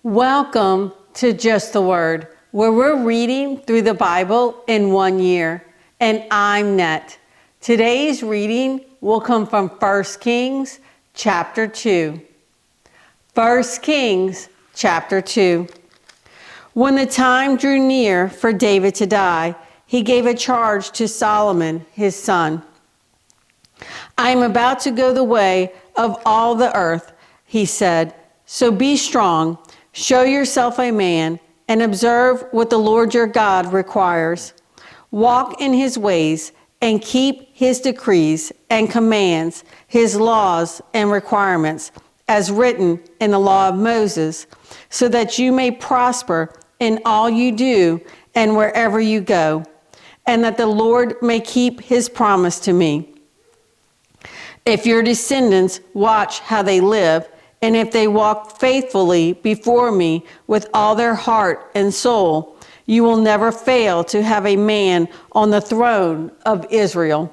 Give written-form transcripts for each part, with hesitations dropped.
Welcome to Just the Word, where we're reading through the Bible in 1 year. And I'm Net. Today's reading will come from 1 Kings chapter 2. 1 Kings chapter 2. When the time drew near for David to die, he gave a charge to Solomon, his son. I am about to go the way of all the earth, he said, so be strong. Show yourself a man, and observe what the Lord your God requires. Walk in his ways, and keep his decrees and commands, his laws and requirements, as written in the law of Moses, so that you may prosper in all you do and wherever you go, and that the Lord may keep his promise to me. If your descendants watch how they live, and if they walk faithfully before me with all their heart and soul, you will never fail to have a man on the throne of Israel.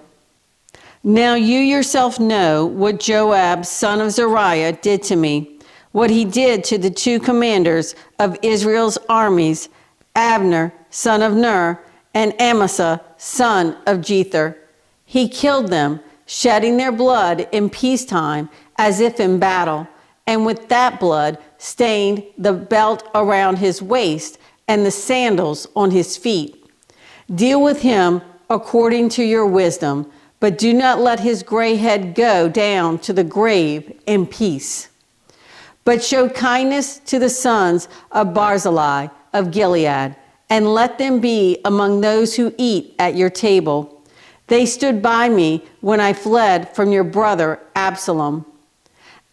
Now you yourself know what Joab, son of Zeruiah, did to me, what he did to the two commanders of Israel's armies, Abner, son of Ner, and Amasa, son of Jether. He killed them, shedding their blood in peacetime as if in battle, and with that blood stained the belt around his waist and the sandals on his feet. Deal with him according to your wisdom, but do not let his gray head go down to the grave in peace. But show kindness to the sons of Barzillai of Gilead, and let them be among those who eat at your table. They stood by me when I fled from your brother Absalom.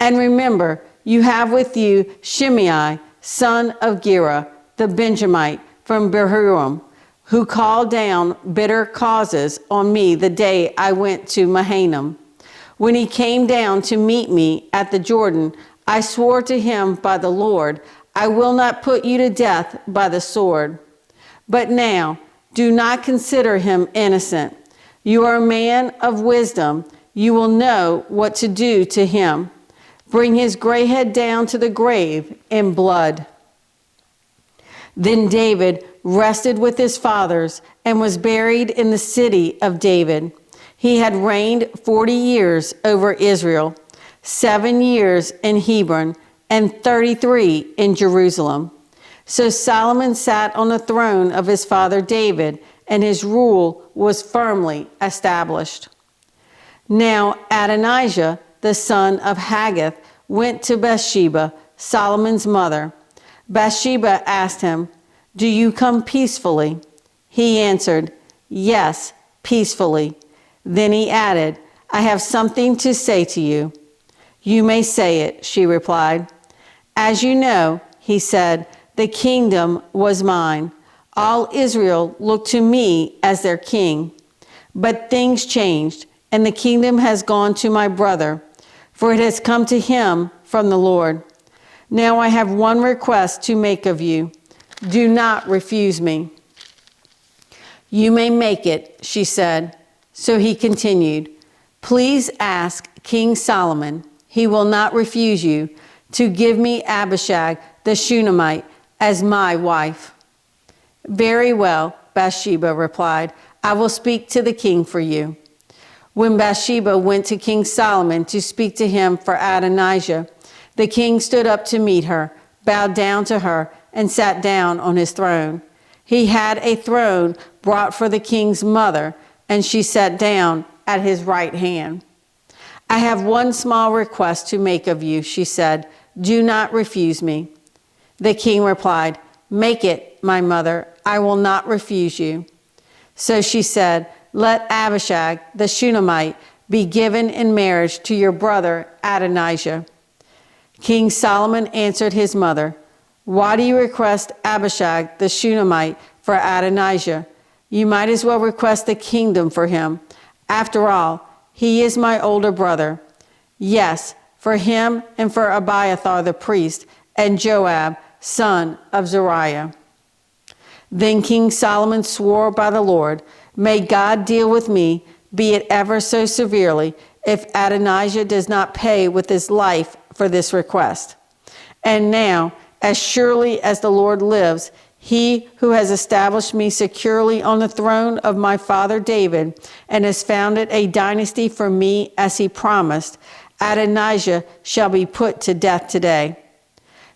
And remember, you have with you Shimei, son of Gera, the Benjamite from Bahurim, who called down bitter causes on me the day I went to Mahanaim. When he came down to meet me at the Jordan, I swore to him by the Lord, I will not put you to death by the sword. But now, do not consider him innocent. You are a man of wisdom. You will know what to do to him. Bring his gray head down to the grave in blood. Then David rested with his fathers and was buried in the city of David. He had reigned 40 years over Israel, 7 years in Hebron, and 33 in Jerusalem. So Solomon sat on the throne of his father David, and his rule was firmly established. Now Adonijah, the son of Haggith, went to Bathsheba, Solomon's mother. Bathsheba asked him, do you come peacefully? He answered, yes, peacefully. Then he added, I have something to say to you. You may say it, she replied. As you know, he said, the kingdom was mine. All Israel looked to me as their king. But things changed, and the kingdom has gone to my brother, for it has come to him from the Lord. Now I have one request to make of you. Do not refuse me. You may make it, she said. So he continued, please ask King Solomon, he will not refuse you, to give me Abishag the Shunammite as my wife. Very well, Bathsheba replied, I will speak to the king for you. When Bathsheba went to King Solomon to speak to him for Adonijah, the king stood up to meet her, bowed down to her, and sat down on his throne. He had a throne brought for the king's mother, and she sat down at his right hand. I have one small request to make of you, she said. Do not refuse me. The king replied, make it, my mother. I will not refuse you. So she said, let Abishag the Shunammite be given in marriage to your brother Adonijah. King Solomon answered his mother, why do you request Abishag the Shunammite for Adonijah? You might as well request the kingdom for him. After all, he is my older brother. Yes, for him and for Abiathar the priest and Joab, son of Zeruiah. Then King Solomon swore by the Lord, may God deal with me, be it ever so severely, if Adonijah does not pay with his life for this request. And now, As surely as the Lord lives, he who has established me securely on the throne of my father David and has founded a dynasty for me as he promised, Adonijah shall be put to death today."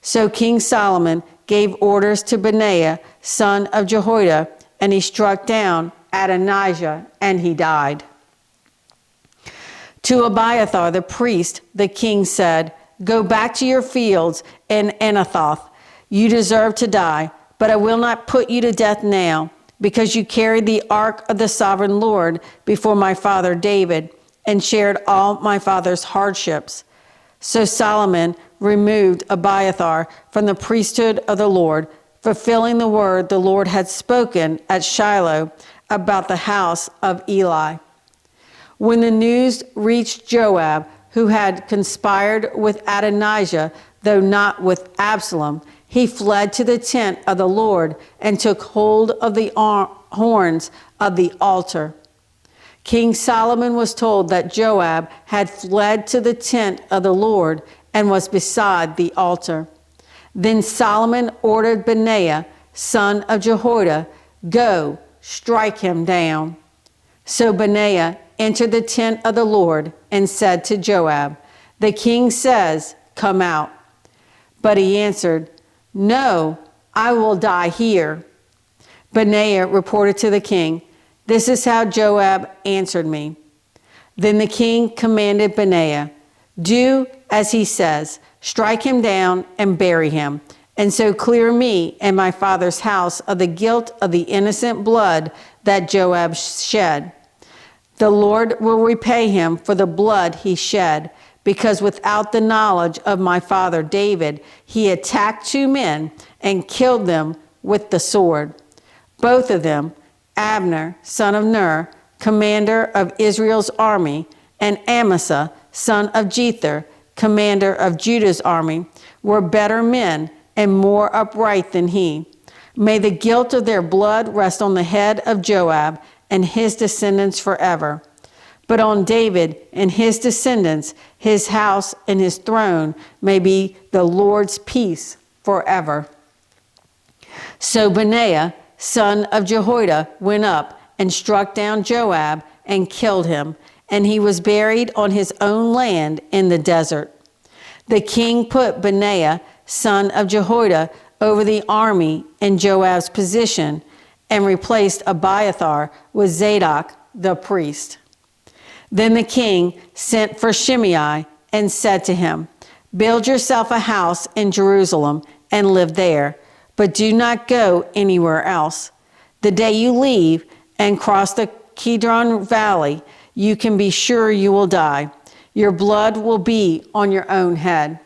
So King Solomon gave orders to Benaiah, son of Jehoiada, and he struck down Adonijah, and he died. To Abiathar the priest, the king said, "Go back to your fields in Anathoth. You deserve to die, but I will not put you to death now, because you carried the ark of the sovereign Lord before my father David and shared all my father's hardships." So Solomon removed Abiathar from the priesthood of the Lord, fulfilling the word the Lord had spoken at Shiloh about the house of Eli. When the news reached Joab, who had conspired with Adonijah, though not with Absalom, he fled to the tent of the Lord and took hold of the horns of the altar. King Solomon was told that Joab had fled to the tent of the Lord and was beside the altar. Then Solomon ordered Benaiah, son of Jehoiada, "Go, strike him down." So Benaiah entered the tent of the Lord and said to Joab, "The king says, 'Come out.'" But he answered, "No, I will die here." Benaiah reported to the king, "This is how Joab answered me." Then the king commanded Benaiah, "Do as he says, strike him down and bury him, and so clear me and my father's house of the guilt of the innocent blood that Joab shed. The Lord will repay him for the blood he shed, because without the knowledge of my father David, he attacked 2 men and killed them with the sword. Both of them, Abner, son of Ner, commander of Israel's army, and Amasa, son of Jether, commander of Judah's army, were better men and more upright than he. May the guilt of their blood rest on the head of Joab and his descendants forever. But on David and his descendants, his house and his throne may be the Lord's peace forever." So Benaiah, son of Jehoiada, went up and struck down Joab and killed him, and he was buried on his own land in the desert. The king put Benaiah, son of Jehoiada, over the army in Joab's position, and replaced Abiathar with Zadok the priest. Then the king sent for Shimei and said to him, "Build yourself a house in Jerusalem and live there, but do not go anywhere else. The day you leave and cross the Kidron Valley, you can be sure you will die. Your blood will be on your own head."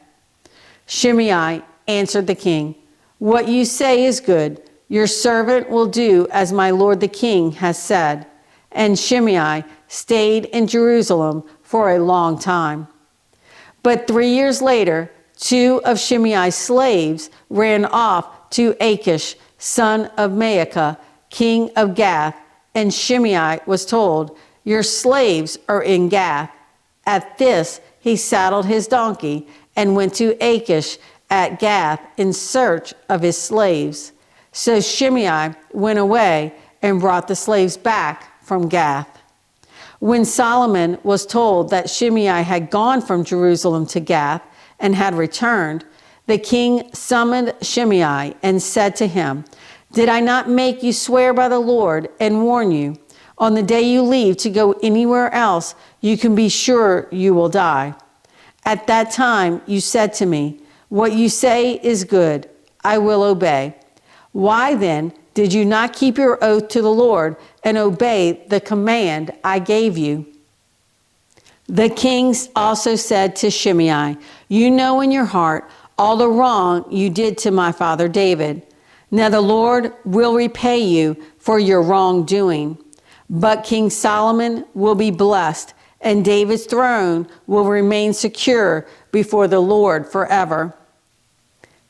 Shimei answered the king, "What you say is good. Your servant will do as my lord the king has said." And Shimei stayed in Jerusalem for a long time. But 3 years later, 2 of Shimei's slaves ran off to Achish, son of Maacah, king of Gath, and Shimei was told, "Your slaves are in Gath." At this, he saddled his donkey and went to Achish at Gath in search of his slaves. So Shimei went away and brought the slaves back from Gath. When Solomon was told that Shimei had gone from Jerusalem to Gath and had returned, the king summoned Shimei and said to him, "Did I not make you swear by the Lord and warn you? On the day you leave to go anywhere else, you can be sure you will die. At that time you said to me, 'What you say is good. I will obey.' Why then did you not keep your oath to the Lord and obey the command I gave you?" The king also said to Shimei, "You know in your heart all the wrong you did to my father David. Now the Lord will repay you for your wrongdoing. But King Solomon will be blessed, and David's throne will remain secure before the Lord forever."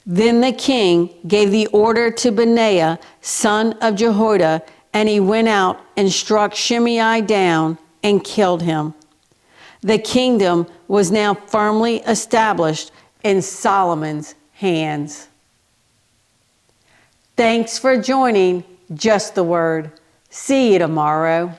Then the king gave the order to Benaiah, son of Jehoiada, and he went out and struck Shimei down and killed him. The kingdom was now firmly established in Solomon's hands. Thanks for joining Just the Word. See you tomorrow.